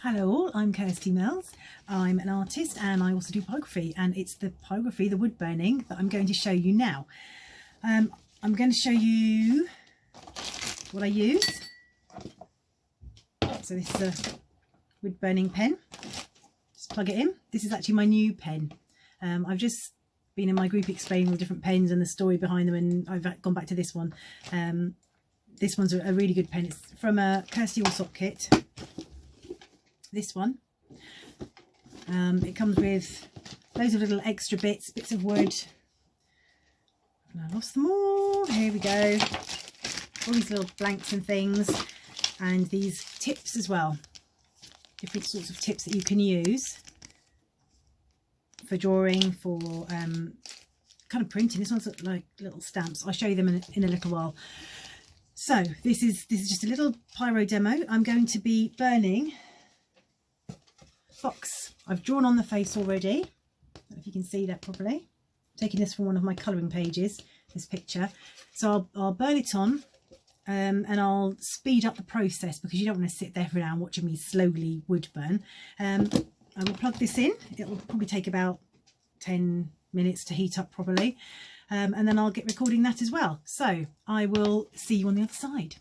Hello all, I'm Kirsty Mills. I'm an artist and I also do pyrography, and it's the pyrography, the wood burning, that I'm going to show you now. I'm going to show you what I use. So this is a wood burning pen. Just plug it in. This is actually my new pen. I've just been in my group explaining the different pens and the story behind them, and I've gone back to this one. This one's a really good pen. It's from a Kirsty Allsop kit. This one. It comes with loads of little extra bits of wood. And I lost them all. Here we go. All these little blanks and things, and these tips as well. Different sorts of tips that you can use for drawing, for kind of printing. This one's like little stamps. I'll show you them in a little while. So this is just a little pyro demo. I'm going to be burning fox. I've drawn on the face already. I don't know if you can see that properly. I'm taking this from one of my colouring pages, this picture. So I'll burn it on and I'll speed up the process because you don't want to sit there for an hour watching me slowly wood burn. I will plug this in. It will probably take about 10 minutes to heat up properly. And then I'll get recording that as well. So I will see you on the other side.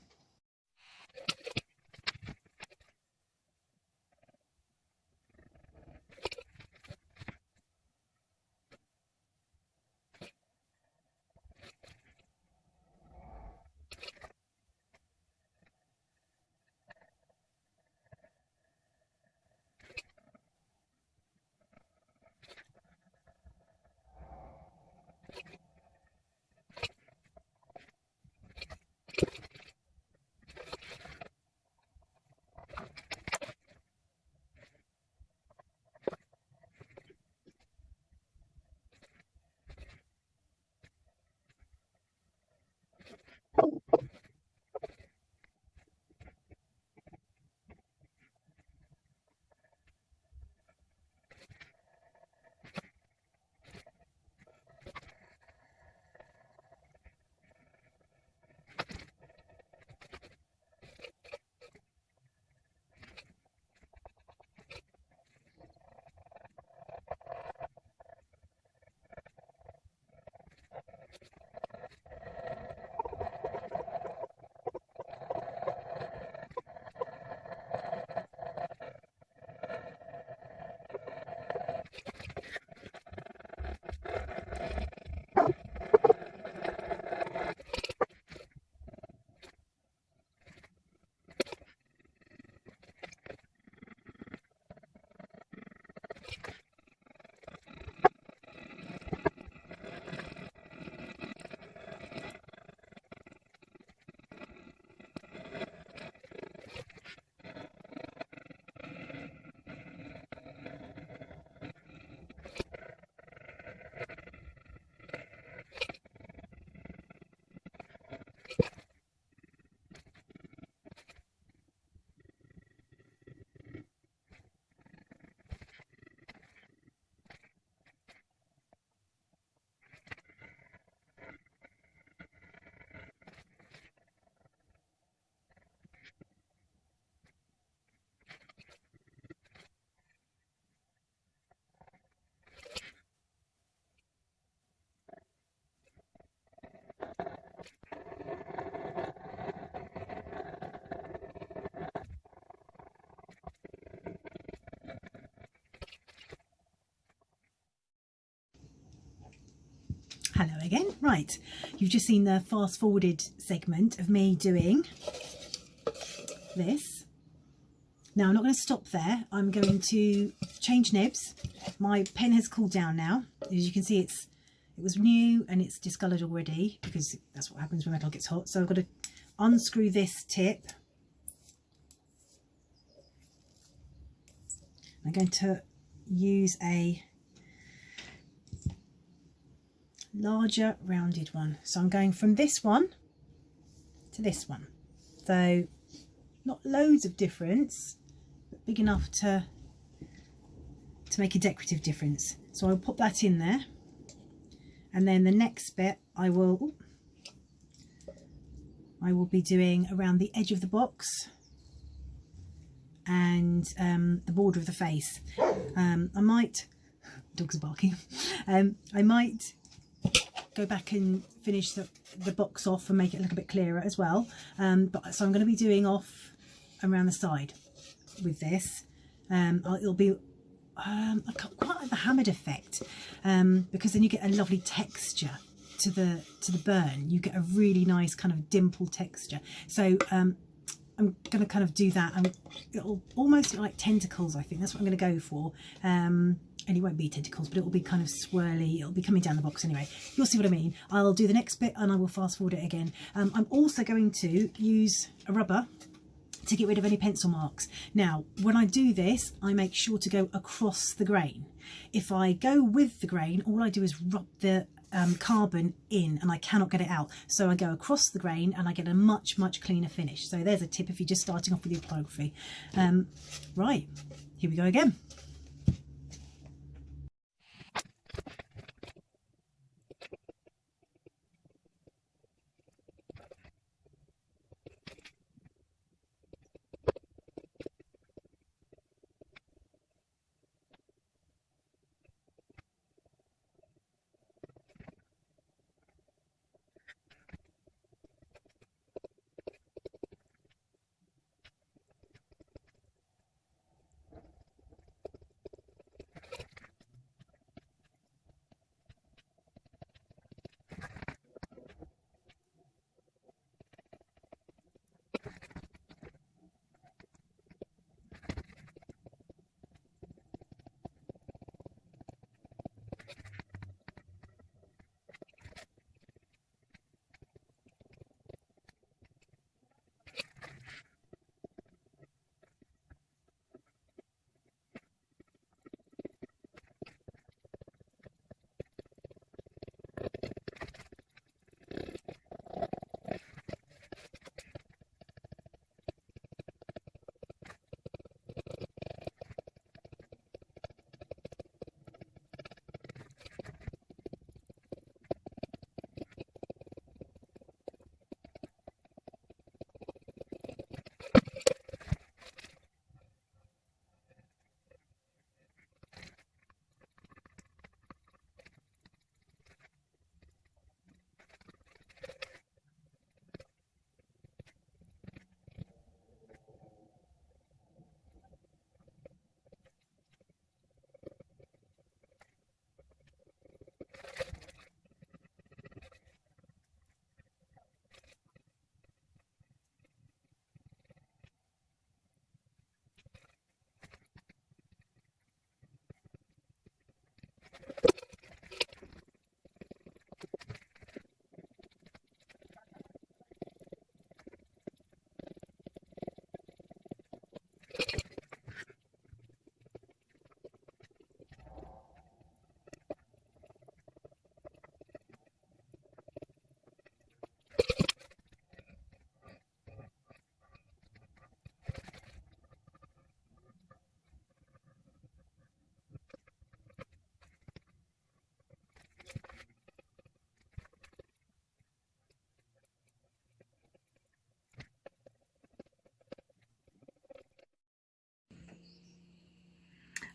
Hello again. Right, you've just seen the fast forwarded segment of me doing this. Now I'm not going to stop there. I'm going to change nibs. My pen has cooled down now. As you can see, it was new and it's discoloured already because that's what happens when metal gets hot. So I've got to unscrew this tip. I'm going to use a larger rounded one, so I'm going from this one to this one, so not loads of difference but big enough to make a decorative difference. So I'll pop that in there, and then the next bit I will be doing around the edge of the box and the border of the face. I might, dogs are barking, I might go back and finish the box off and make it look a bit clearer as well. But so I'm going to be doing off around the side with this. It'll be I quite like the hammered effect, because then you get a lovely texture to the burn. You get a really nice kind of dimple texture. So I'm going to kind of do that, and it'll almost look like tentacles. I think that's what I'm going to go for. And it won't be tentacles, but it will be kind of swirly. It'll be coming down the box anyway. You'll see what I mean. I'll do the next bit and I will fast forward it again. I'm also going to use a rubber to get rid of any pencil marks. Now, when I do this, I make sure to go across the grain. If I go with the grain, all I do is rub the carbon in and I cannot get it out. So I go across the grain and I get a much, much cleaner finish. So there's a tip if you're just starting off with your pyrography. Right, here we go again.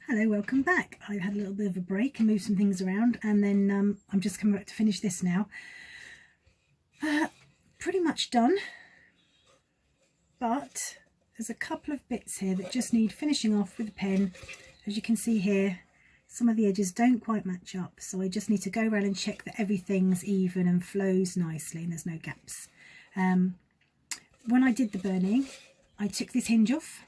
Hello, welcome back. I've had a little bit of a break and moved some things around, and then I'm just coming back to finish this now. Pretty much done, but there's a couple of bits here that just need finishing off with a pen. As you can see here, some of the edges don't quite match up, so I just need to go around and check that everything's even and flows nicely and there's no gaps. When I did the burning, I took this hinge off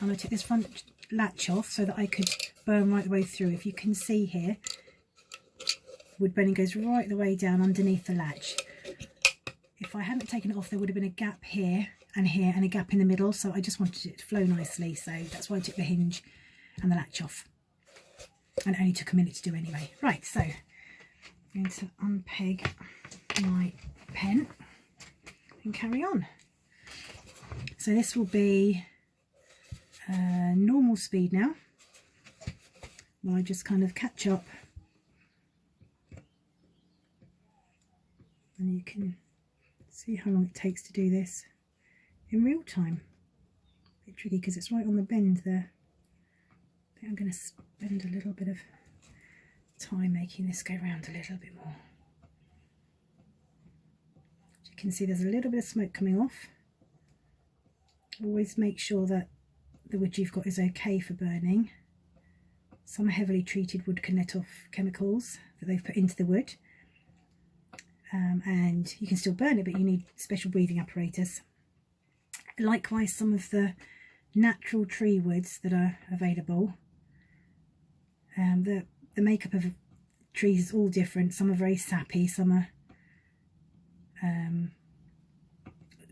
and I took this front latch off so that I could burn right the way through. If you can see here, wood burning goes right the way down underneath the latch. If I hadn't taken it off, there would have been a gap here and a gap in the middle, so I just wanted it to flow nicely, so that's why I took the hinge and the latch off, and it only took a minute to do anyway. Right, so I'm going to unpeg my pen and carry on. So this will be normal speed now, while I just kind of catch up, and you can see how long it takes to do this in real time. It bit tricky because it's right on the bend there. I think I'm going to spend a little bit of time making this go round a little bit more. As you can see, there's a little bit of smoke coming off. Always make sure that the wood you've got is okay for burning. Some heavily treated wood can let off chemicals that they've put into the wood, and you can still burn it, but you need special breathing apparatus. Likewise, some of the natural tree woods that are available, the makeup of trees is all different. Some are very sappy, some are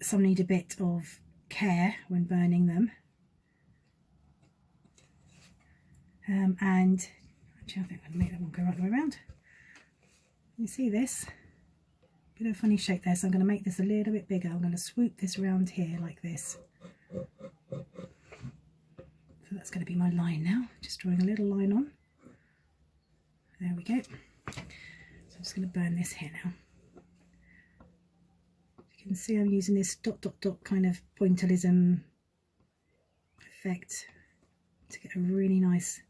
some need a bit of care when burning them. And actually I think I'd make that one go right the way around. You see this? Bit of a funny shape there, so I'm going to make this a little bit bigger. I'm going to swoop this around here like this. So that's going to be my line now. Just drawing a little line on. There we go. So I'm just going to burn this here now. You can see I'm using this dot dot dot kind of pointillism effect to get a really nice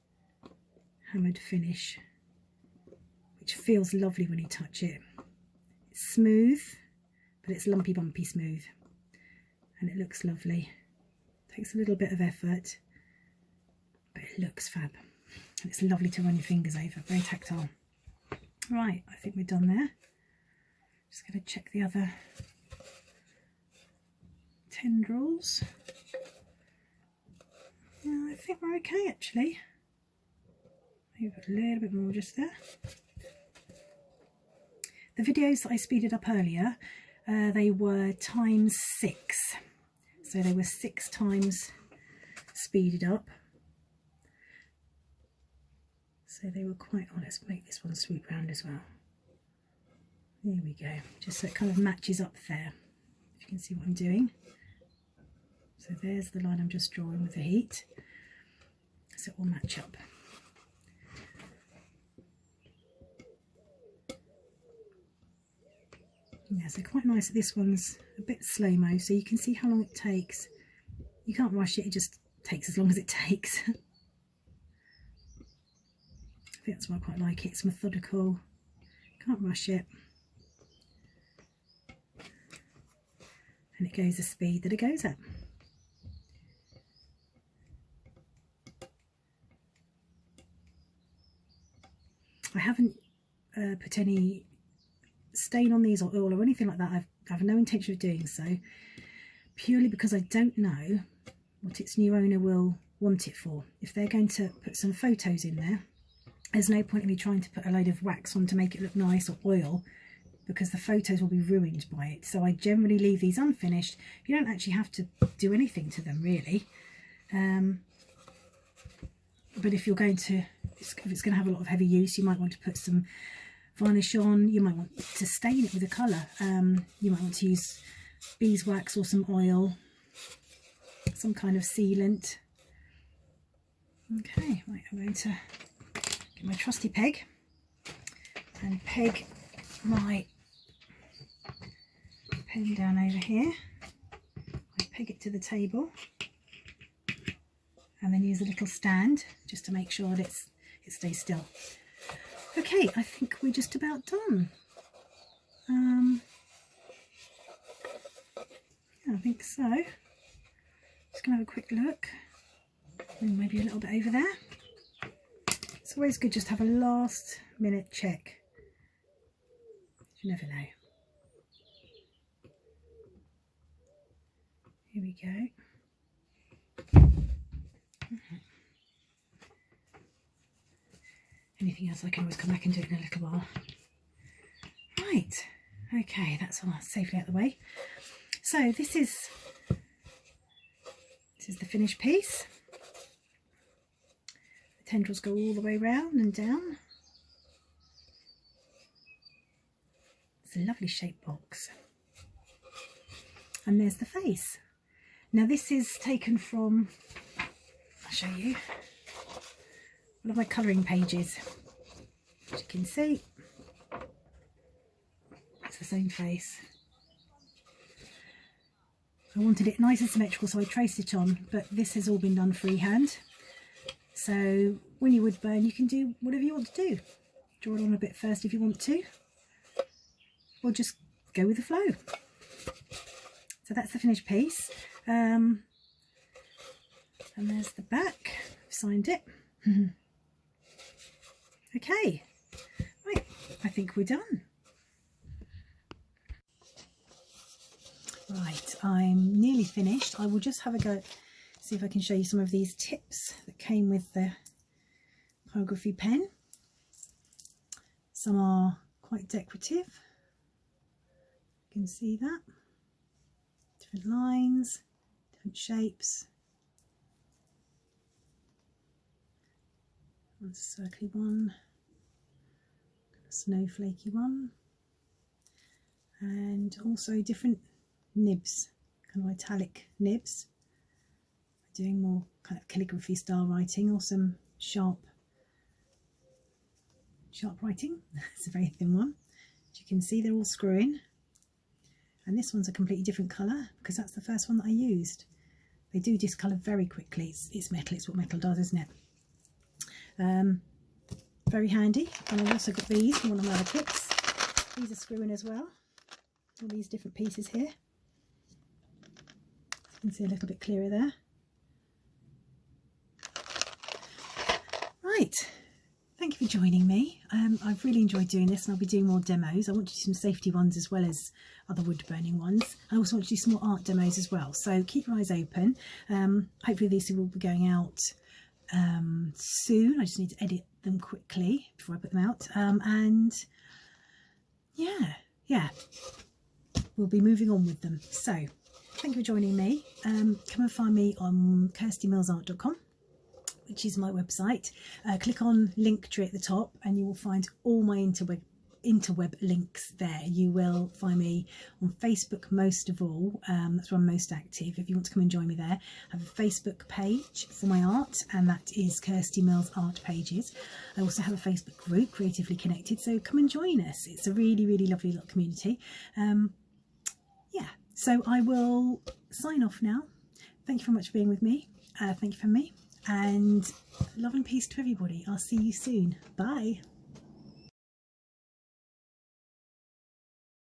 hammered finish, which feels lovely when you touch it. It's smooth, but it's lumpy bumpy smooth, and it looks lovely. Takes a little bit of effort, but it looks fab, and it's lovely to run your fingers over. Very tactile. Right, I think we're done there. Just going to check the other tendrils. Yeah, I think we're okay actually. Maybe put a little bit more just there. The videos that I speeded up earlier, they were times 6. So they were 6 times speeded up. So they were quite, oh, let's make this one swoop round as well. There we go, just so it kind of matches up there, if you can see what I'm doing. So there's the line I'm just drawing with the heat, so it will match up. Yeah, so quite nice. This one's a bit slow-mo, so you can see how long it takes. You can't rush it, it just takes as long as it takes. I think that's why I quite like it. It's methodical, can't rush it. And it goes the speed that it goes at. I haven't put any stain on these or oil or anything like that. I have no intention of doing so, purely because I don't know what its new owner will want it for. If they're going to put some photos in there, there's no point in me trying to put a load of wax on to make it look nice or oil, because the photos will be ruined by it. So I generally leave these unfinished. You don't actually have to do anything to them really, but if you're going to, if it's going to have a lot of heavy use, you might want to put some varnish on. You might want to stain it with a colour. You might want to use beeswax or some oil, some kind of sealant. Okay, right, I'm going to get my trusty peg and peg my pen down over here. I peg it to the table and then use a little stand just to make sure that it stays still. Okay, I think we're just about done. Yeah, I think so. Just gonna have a quick look, and maybe a little bit over there. It's always good just to have a last minute check. You never know. Here we go. Anything else I can always come back and do it in a little while. Right, okay, that's all safely out of the way. So this is the finished piece. The tendrils go all the way round and down. It's a lovely shaped box. And there's the face. Now this is taken from, I'll show you, one of my colouring pages. As you can see, it's the same face. I wanted it nice and symmetrical, so I traced it on, but this has all been done freehand. So when you wood burn, you can do whatever you want to do. Draw it on a bit first if you want to, or just go with the flow. So that's the finished piece. And there's the back. I've signed it. Okay, right, I think we're done. Right, I'm nearly finished. I will just have a go, see if I can show you some of these tips that came with the Pyrography pen. Some are quite decorative. You can see that. Different lines, different shapes. One's a circly one, a snowflakey one, and also different nibs, kind of italic nibs, doing more kind of calligraphy style writing, or some sharp writing. It's a very thin one. As you can see, they're all screw-in, and this one's a completely different colour because that's the first one that I used. They do discolour very quickly. It's metal, it's what metal does, isn't it? Very handy. And I've also got these from one of my other kits. These are screw-in as well. All these different pieces here. You can see a little bit clearer there. Right, thank you for joining me. I've really enjoyed doing this, and I'll be doing more demos. I want to do some safety ones as well as other wood burning ones. I also want to do some more art demos as well, so keep your eyes open. Hopefully these will be going out soon. I just need to edit them quickly before I put them out, and yeah, we'll be moving on with them. So thank you for joining me. Come and find me on kirstymillsart.com, which is my website. Click on Linktree at the top and you will find all my interweb links there. You will find me on Facebook most of all. That's where I'm most active. If you want to come and join me there, I have a Facebook page for my art, and that is Kirsty Mills Art Pages. I also have a Facebook group, Creatively Connected, so come and join us. It's a really, really lovely little community. Yeah, so I will sign off now. Thank you very much for being with me. Thank you for me, and love and peace to everybody. I'll see you soon. Bye.